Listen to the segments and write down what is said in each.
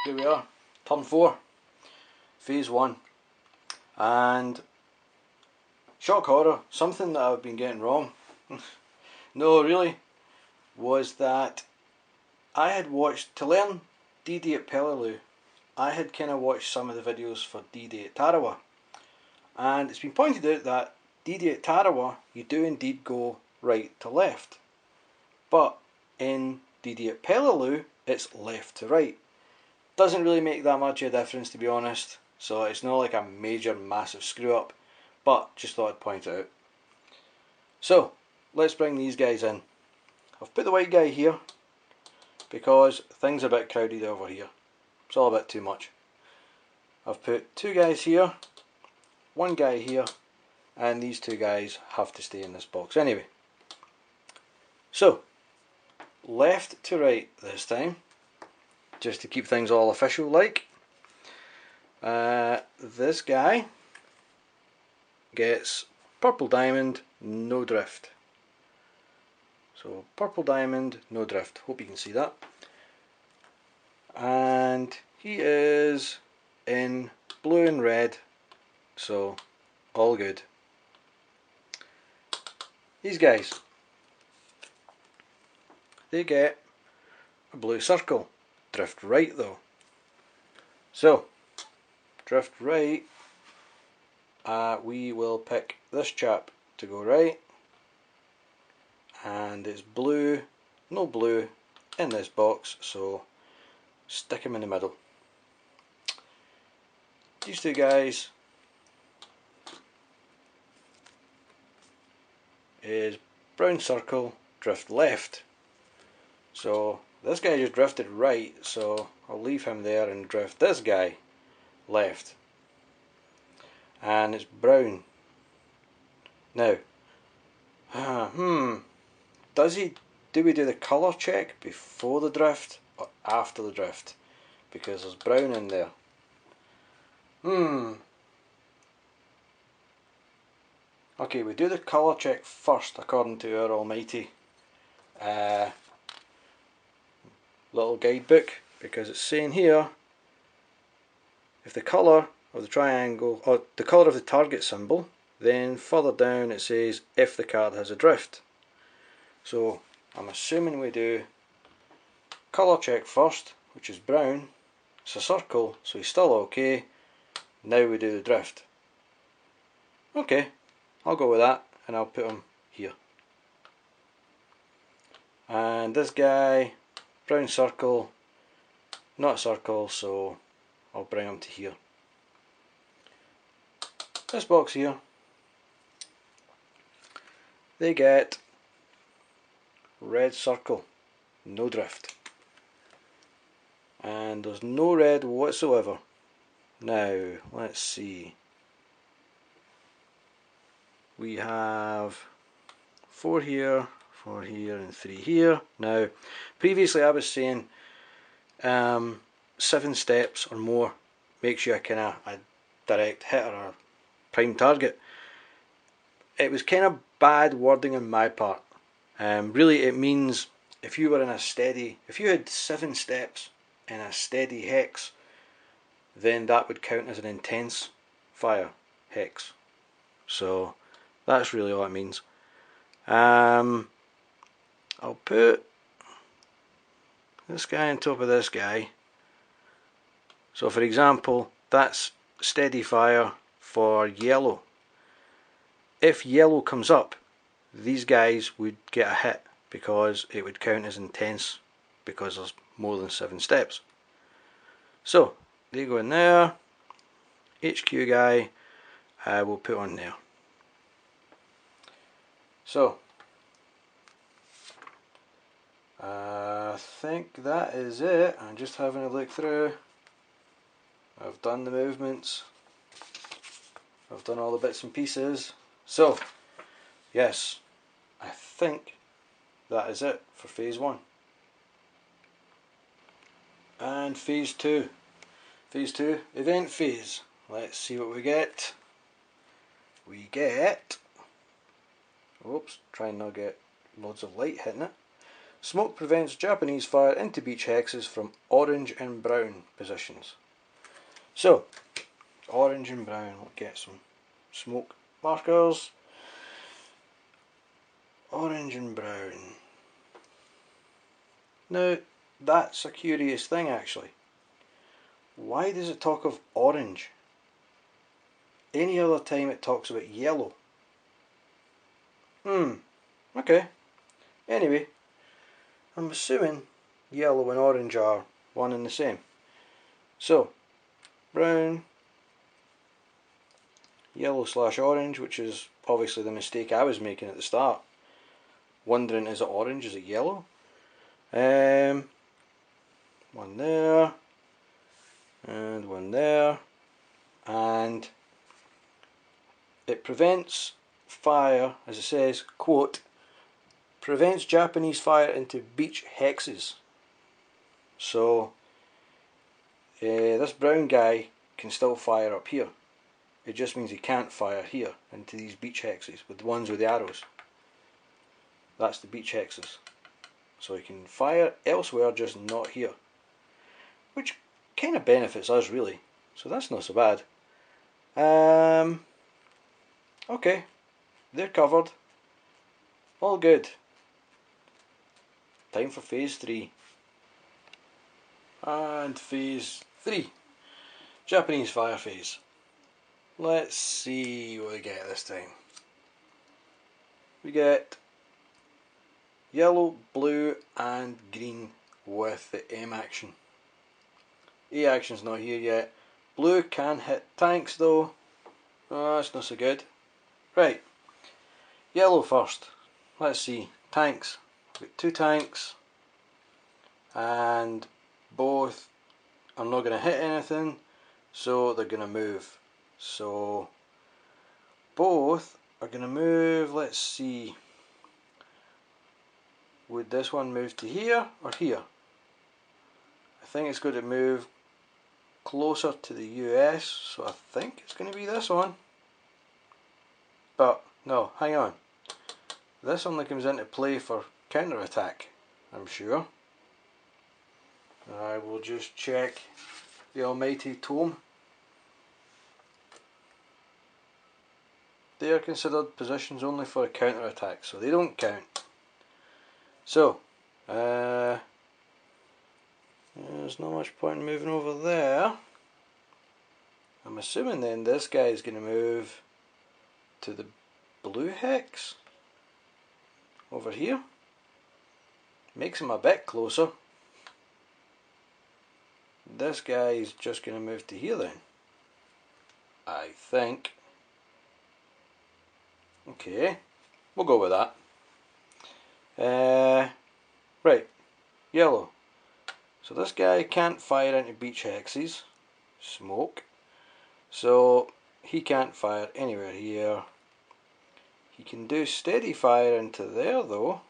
here we are, turn 4, phase 1, and shock horror, something that I've been getting wrong, no really, was that I had watched, to learn D-Day at Peleliu, I had kind of watched some of the videos for D-Day at Tarawa, and it's been pointed out that D-Day at Tarawa, you do indeed go right to left, but in D-Day at Peleliu, it's left to right. Doesn't really make that much of a difference, to be honest, so it's not like a major massive screw up, but just thought I'd point it out. So let's bring these guys in. I've put the white guy here because things are a bit crowded over here. It's all a bit too much. I've put 2 guys here, 1 guy here, and these 2 guys have to stay in this box anyway. So left to right this time, just to keep things all official like. This guy gets purple diamond, no drift. So purple diamond, no drift. Hope you can see that. And he is in blue and red, so all good. These guys, they get a blue circle. Drift right though. So, drift right, we will pick this chap to go right, and it's blue, no blue in this box, so stick him in the middle. These 2 guys is brown circle, drift left. So this guy just drifted right, so I'll leave him there and drift this guy left. And it's brown. Now, do we do the colour check before the drift or after the drift? Because there's brown in there. Okay, we do the colour check first according to our almighty little guidebook, because it's saying here, if the colour of the triangle, or the colour of the target symbol, then further down it says if the card has a drift. So I'm assuming we do colour check first, which is brown. It's a circle, so he's still okay. Now we do the drift. Okay, I'll go with that, and I'll put him here. And this guy, brown circle, not a circle, so I'll bring him to here. This box here, they get red circle, no drift. And there's no red whatsoever. Now, let's see. We have 4 here, 4 here, and 3 here. Now, previously I was saying 7 steps or more makes you a kind of a direct hit or a prime target. It was kind of bad wording on my part. Really, it means if you were in a steady, if you had 7 steps in a steady hex, then that would count as an intense fire hex. So that's really all it means. I'll put this guy on top of this guy. So for example, that's steady fire for yellow. If yellow comes up, these guys would get a hit because it would count as intense because there's more than 7 steps. So they go in there. HQ guy we'll put on there. So I think that is it. I'm just having a look through. I've done the movements. I've done all the bits and pieces. So yes, I think that is it for phase 1. And phase 2. Phase 2, event phase. Let's see what we get. We get, oops, try and not get loads of light hitting it. Smoke prevents Japanese fire into beach hexes from orange and brown positions. So, orange and brown, we'll get some smoke markers. Orange and brown. Now, that's a curious thing actually. Why does it talk of orange? Any other time it talks about yellow. Okay. Anyway, I'm assuming yellow and orange are one and the same. So, brown, yellow / orange, which is obviously the mistake I was making at the start. Wondering, is it orange, is it yellow? One there, and one there, and it prevents fire, as it says, quote, prevents Japanese fire into beach hexes. So this brown guy can still fire up here. It just means he can't fire here into these beach hexes with the ones with the arrows. That's the beach hexes. So he can fire elsewhere, just not here. Which kind of benefits us really. So that's not so bad. Okay, they're covered. All good. Time for phase 3. And phase 3. Japanese fire phase. Let's see what we get this time. We get yellow, blue and green with the M action. A action's not here yet. Blue can hit tanks though. Oh, that's not so good. Right. Yellow first. Let's see. Tanks. We've got 2 tanks. And both are not going to hit anything. So they're going to move. So both are going to move. Let's see. Would this one move to here or here? I think it's going to move closer to the US, so I think it's going to be this one. But no, hang on. This only comes into play for counter-attack, I'm sure. I will just check the almighty tome. They are considered positions only for a counter-attack, so they don't count. So, there's not much point in moving over there. I'm assuming then this guy is going to move to the blue hex over here. Makes him a bit closer. This guy is just going to move to here then, I think. Okay, we'll go with that. Right, yellow. So this guy can't fire into beach hexes. Smoke. So he can't fire anywhere here. He can do steady fire into there though.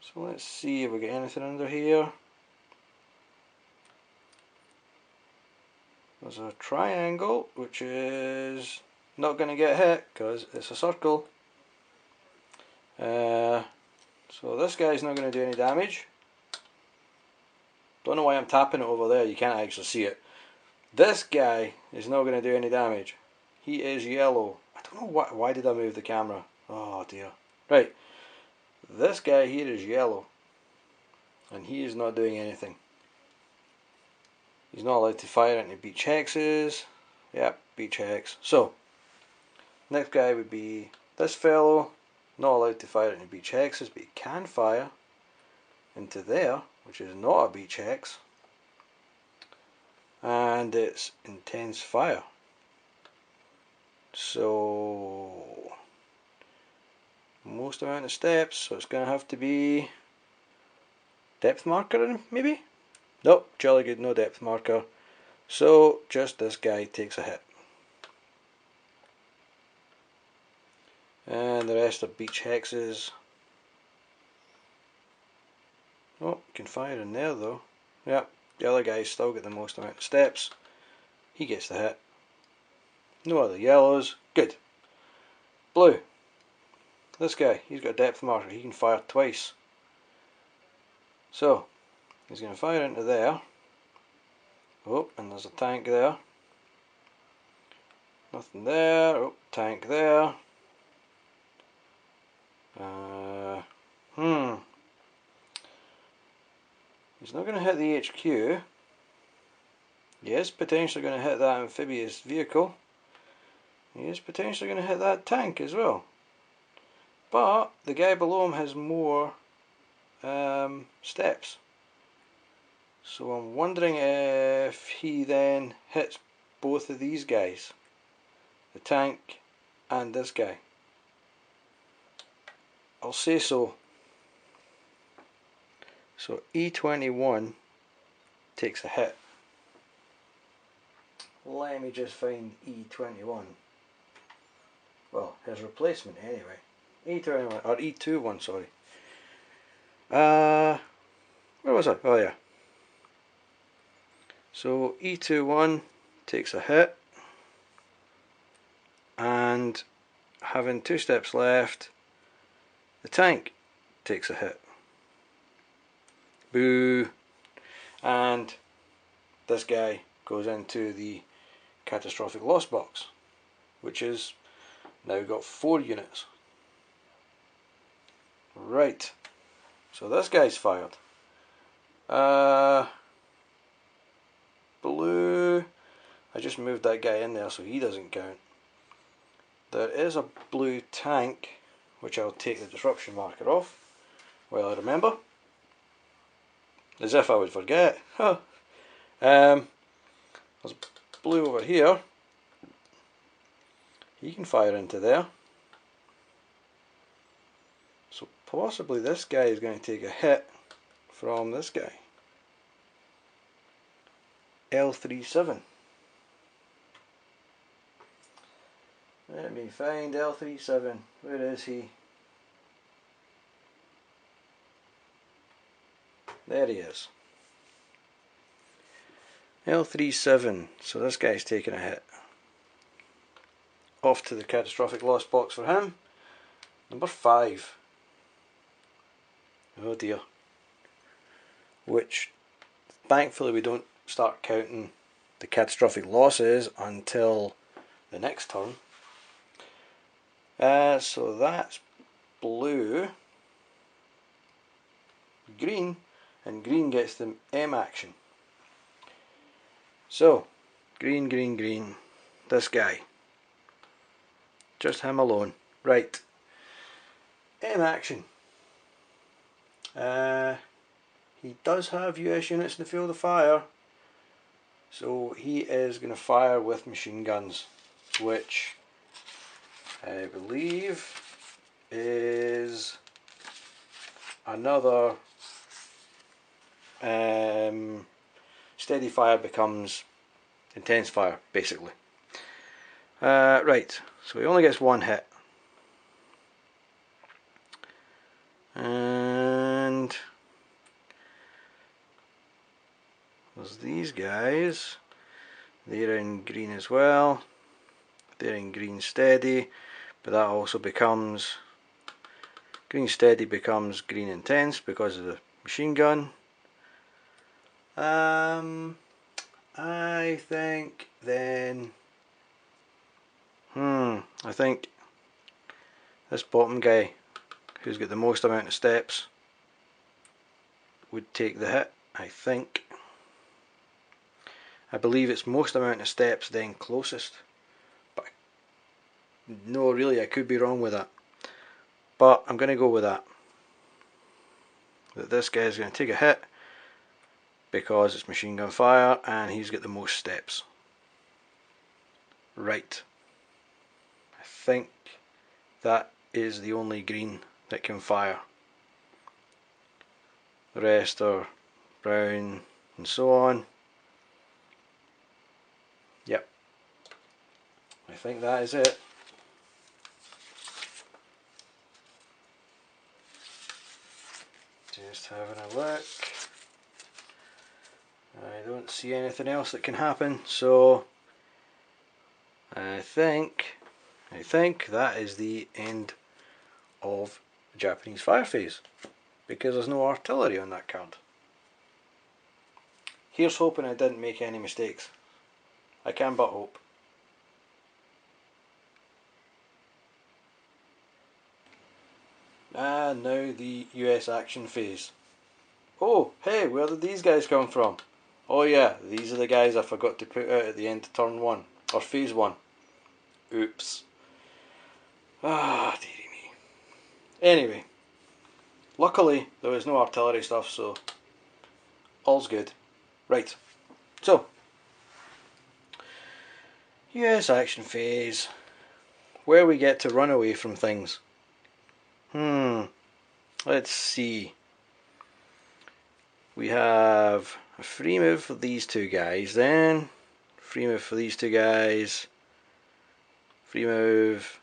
So let's see if we get anything under here. There's a triangle which is not going to get hit because it's a circle. So this guy's not going to do any damage. Don't know why I'm tapping it over there, you can't actually see it. This guy is not going to do any damage. He is yellow. I don't know why did I move the camera? Oh dear. Right. This guy here is yellow. And he is not doing anything. He's not allowed to fire into beach hexes. Yep, beach hex. So, next guy would be this fellow. Not allowed to fire into beach hexes, but he can fire into there, which is not a beach hex. And it's intense fire. So, most amount of steps, so it's going to have to be depth marker maybe? Nope, jolly good, no depth marker. So, just this guy takes a hit. And the rest are beach hexes. Oh, can fire in there though. Yep, the other guy's still got the most amount of steps. He gets the hit. No other yellows. Good. Blue. This guy, he's got a depth marker, he can fire twice. So, he's going to fire into there. Oh, and there's a tank there. Nothing there. Oh, tank there. He's not going to hit the HQ. He is potentially going to hit that amphibious vehicle. He is potentially going to hit that tank as well. But the guy below him has more steps. So I'm wondering if he then hits both of these guys. The tank and this guy. I'll say so. So E21 takes a hit. Let me just find E21. Well, his replacement anyway. E21 or E21, sorry. Where was I? Oh yeah. So E21 takes a hit, and having 2 steps left, the tank takes a hit. Boo! And this guy goes into the catastrophic loss box, which is now got 4 units. Right, so this guy's fired. Blue, I just moved that guy in there so he doesn't count. There is a blue tank, which I'll take the disruption marker off while I remember, as if I would forget. Huh. There's blue over here. He can fire into there. So possibly this guy is going to take a hit from this guy. L37. Let me find L37. Where is he? There he is. L37. So this guy's taking a hit. Off to the catastrophic loss box for him. Number 5. Oh dear. Which, thankfully, we don't start counting the catastrophic losses until the next turn. So that's blue, green, and green gets the M action. So, green, green, green. This guy. Just him alone. Right. M action. He does have US units in the field of fire. So he is going to fire with machine guns, which I believe is another steady fire becomes intense fire, basically. Right, so he only gets 1 hit. And there's these guys. They're in green as well. They're in green steady, but that also becomes green steady becomes green intense because of the machine gun. I think then I think this bottom guy, who's got the most amount of steps, would take the hit. I believe it's most amount of steps then closest, but no, really, I could be wrong with that, but I'm going to go with that this guy is going to take a hit because it's machine gun fire and he's got the most steps. Right, I think that is the only green that can fire. The rest are brown and so on. Yep, I think that is it. Just having a look. I don't see anything else that can happen, so I think that is the end of the Japanese fire phase, because there's no artillery on that card. Here's hoping I didn't make any mistakes. I can but hope. And now the US action phase. Oh, hey, where did these guys come from? Oh yeah, these are the guys I forgot to put out at the end of turn 1, or phase 1. Oops. Ah, dearie me. Anyway, luckily there was no artillery stuff, so all's good. Right, so US action phase, where we get to run away from things. Let's see. We have a free move for these two guys, then free move for these two guys, free move,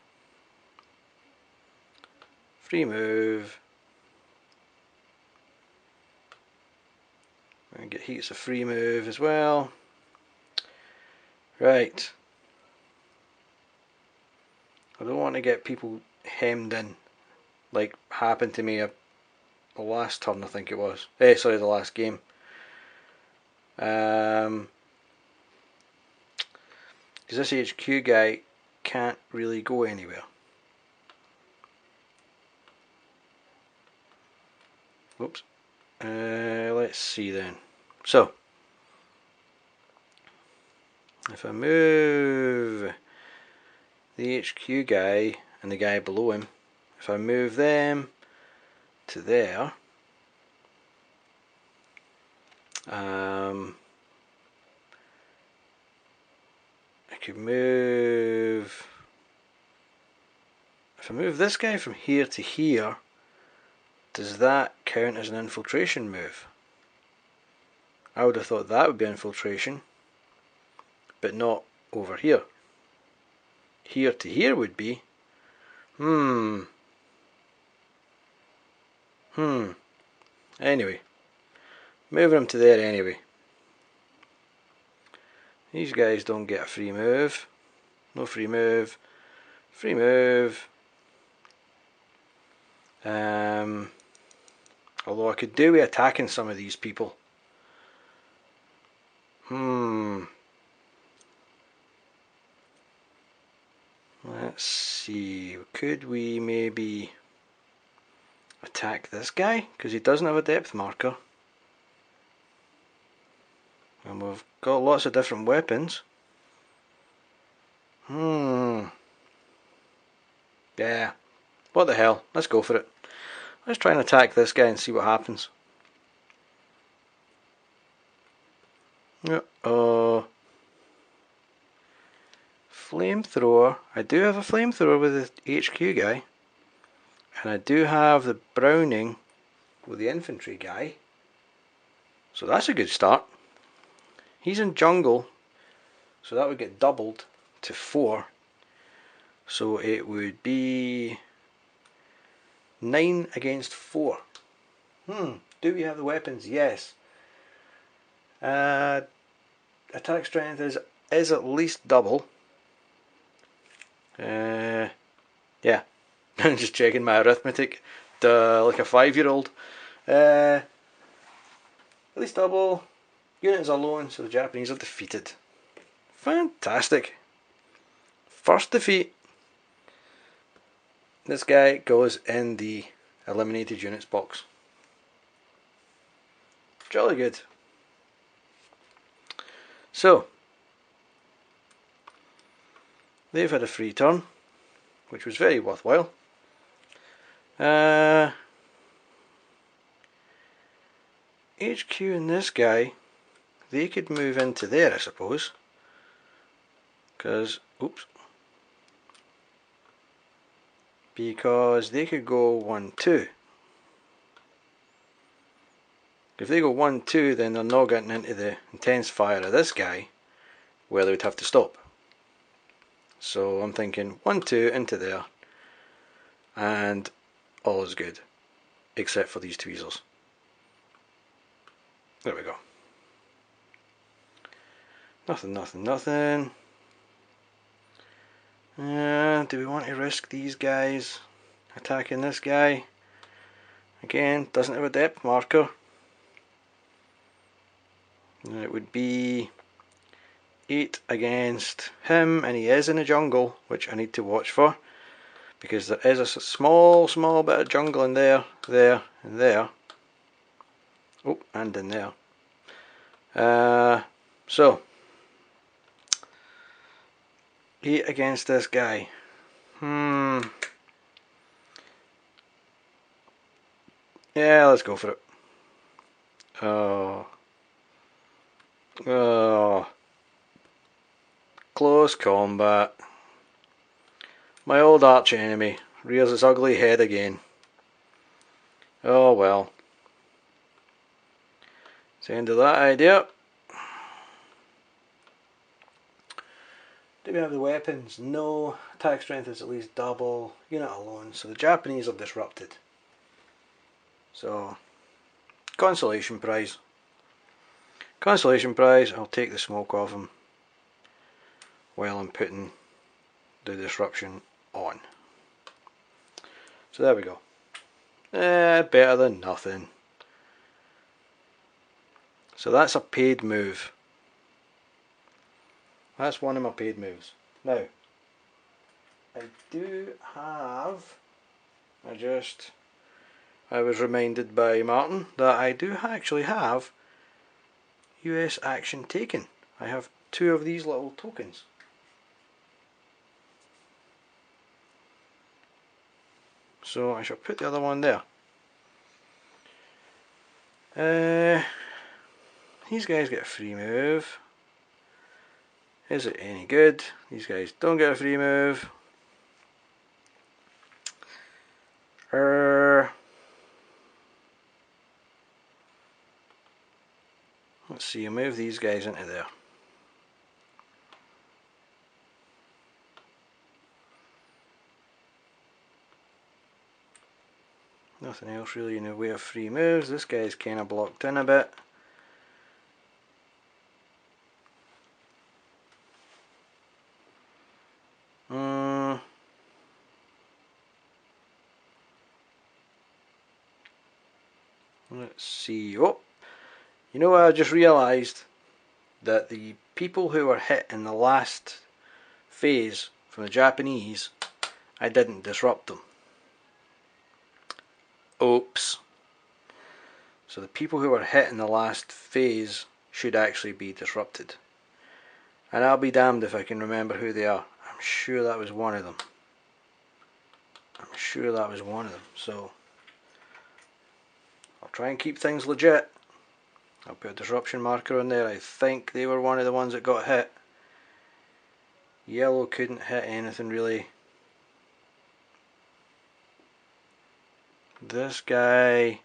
free move. And get heat's a free move as well. Right. I don't want to get people hemmed in, like happened to me the last turn, I think it was. Sorry, the last game. Because this HQ guy can't really go anywhere. Whoops. Let's see then. So, if I move the HQ guy and the guy below him, if I move them to there, I could move, if I move this guy from here to here, does that count as an infiltration move? I would have thought that would be infiltration, but not over here. Here to here would be. Anyway, moving them to there anyway. These guys don't get a free move. No free move. Free move. Although I could do with attacking some of these people. Let's see. Could we maybe attack this guy? Because he doesn't have a depth marker. And we've got lots of different weapons. Yeah. What the hell? Let's go for it. Let's try and attack this guy and see what happens. Flamethrower. I do have a flamethrower with the HQ guy. And I do have the Browning with the infantry guy. So that's a good start. He's in jungle, so that would get doubled to 4. So it would be 9 against 4. Do we have the weapons? Yes. Attack strength is at least double. Yeah. I'm just checking my arithmetic. Like a 5-year-old. At least double. Units alone, so the Japanese are defeated. Fantastic. First defeat. This guy goes in the eliminated units box. Jolly good. So, they've had a free turn, which was very worthwhile. HQ and this guy, they could move into there, I suppose. Because they could go 1-2. If they go 1-2, then they're not getting into the intense fire of this guy, where they would have to stop. So I'm thinking 1-2 into there, and all is good, except for these tweezers. There we go. Nothing. Do we want to risk these guys? attacking this guy. Again, doesn't have a depth marker. And it would be 8 against him, and he is in a jungle, which I need to watch for, because there is a small bit of jungle in there, and there. Oh, and in there. So 8 against this guy. Yeah, let's go for it. Oh. Close combat. My old arch enemy rears its ugly head again. Oh well. It's the end of that idea. Do we have the weapons? No. Attack strength is at least double. Unit alone. So the Japanese are disrupted. So, consolation prize. Consolation prize, I'll take the smoke off him while I'm putting the disruption on. So there we go. Better than nothing. So that's a paid move. That's one of my paid moves. Now, I do have, I was reminded by Martin that I do actually have US action taken. I have 2 of these little tokens. So I shall put the other one there. These guys get a free move. Is it any good? These guys don't get a free move. Let's see, I'll move these guys into there. Nothing else really in the way of free moves. This guy's kind of blocked in a bit. Let's see. Oh, you know what I just realised? That the people who were hit in the last phase from the Japanese, I didn't disrupt them. Oops. So the people who were hit in the last phase should actually be disrupted. And I'll be damned if I can remember who they are. I'm sure that was one of them. So I'll try and keep things legit. I'll put a disruption marker on there. I think they were one of the ones that got hit. Yellow couldn't hit anything really. This guy,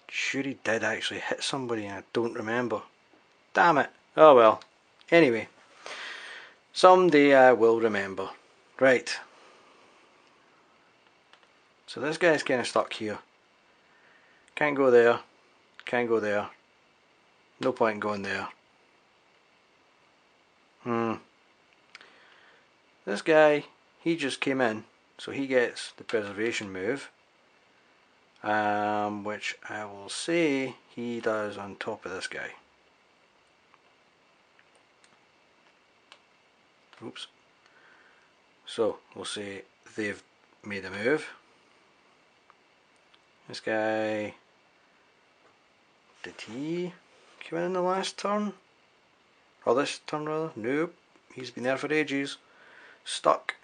sure he did actually hit somebody and I don't remember. Damn it. Oh well. Anyway, someday I will remember. Right. So this guy's kind of stuck here. Can't go there. Can't go there. No point in going there. This guy, he just came in, so he gets the preservation move, which I will say he does on top of this guy. Oops. So we'll say they've made a move. This guy, did he come in the last turn? Or this turn rather? Nope. He's been there for ages. Stuck.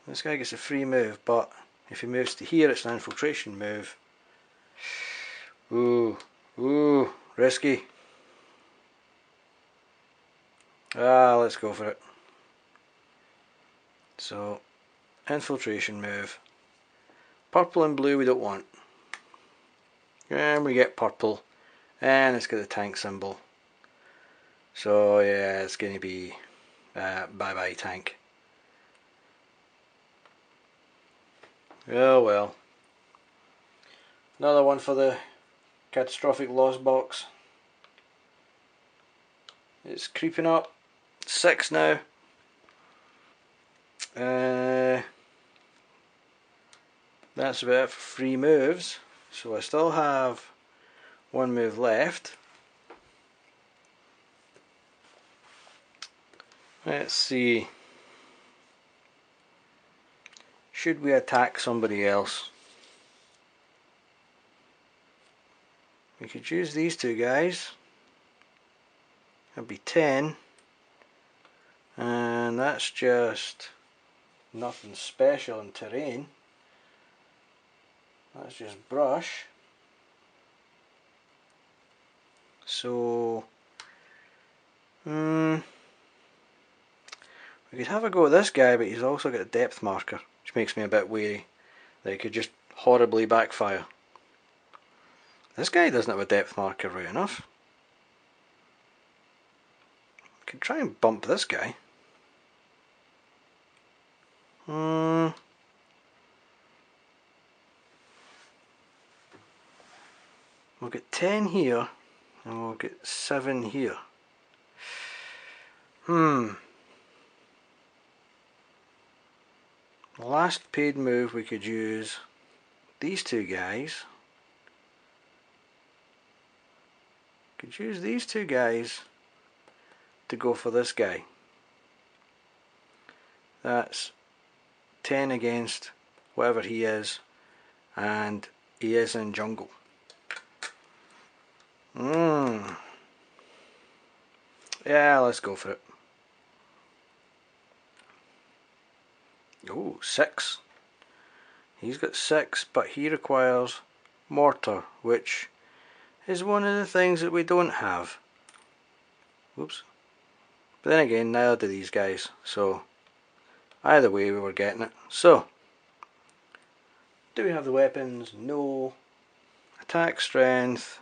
This guy gets a free move, but if he moves to here, it's an infiltration move. Ooh, risky. Let's go for it. So, infiltration move. Purple and blue we don't want. And we get purple. And it's got the tank symbol. So yeah, it's going to be bye bye tank. Oh well. Another one for the catastrophic loss box. It's creeping up. 6 now. That's about it for free moves. So I still have one move left. Let's see. Should we attack somebody else? We could use these two guys. That'd be 10. And that's just nothing special in terrain. That's just brush. So we could have a go at this guy, but he's also got a depth marker, which makes me a bit wary that he could just horribly backfire. This guy doesn't have a depth marker right enough. Could try and bump this guy. We'll get 10 here, and we'll get 7 here. The last paid move we could use these two guys. Could use these two guys to go for this guy. That's 10 against whatever he is, and he is in jungle. Yeah, let's go for it. Oh, 6. He's got 6, but he requires mortar, which is one of the things that we don't have. Whoops. But then again, neither do these guys, so either way we were getting it. So, do we have the weapons? No. Attack strength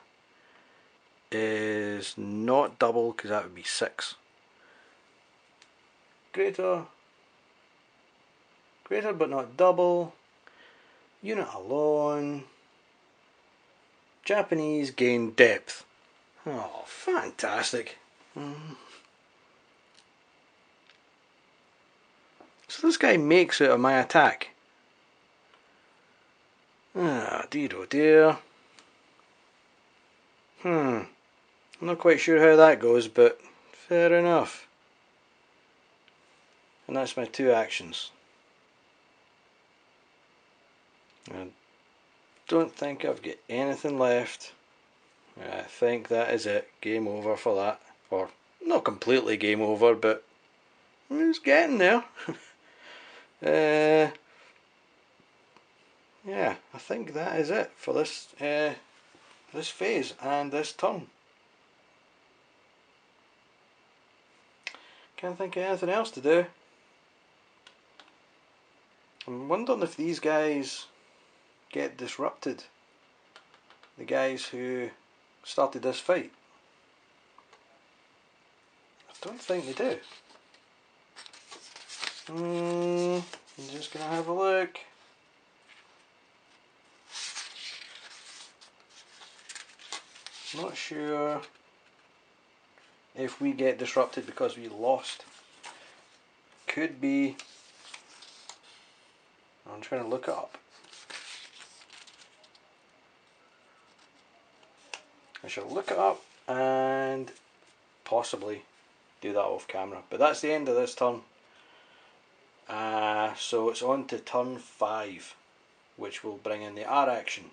is not double, because that would be 6. Greater but not double. Unit alone. Japanese gain depth. Oh, fantastic. So this guy makes out of my attack. Ah, dear oh dear. I'm not quite sure how that goes, but fair enough. And that's my 2 actions. I don't think I've got anything left. I think that is it. Game over for that. Or, not completely game over, but it's getting there. Yeah, I think that is it for this this phase and this turn. Can't think of anything else to do. I'm wondering if these guys get disrupted. The guys who started this fight. I don't think they do. I'm just gonna have a look. Not sure if we get disrupted because we lost. Could be. I'm trying to look it up. I shall look it up and possibly do that off camera. But that's the end of this turn. So it's on to turn 5, which will bring in the R action.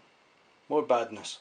More badness.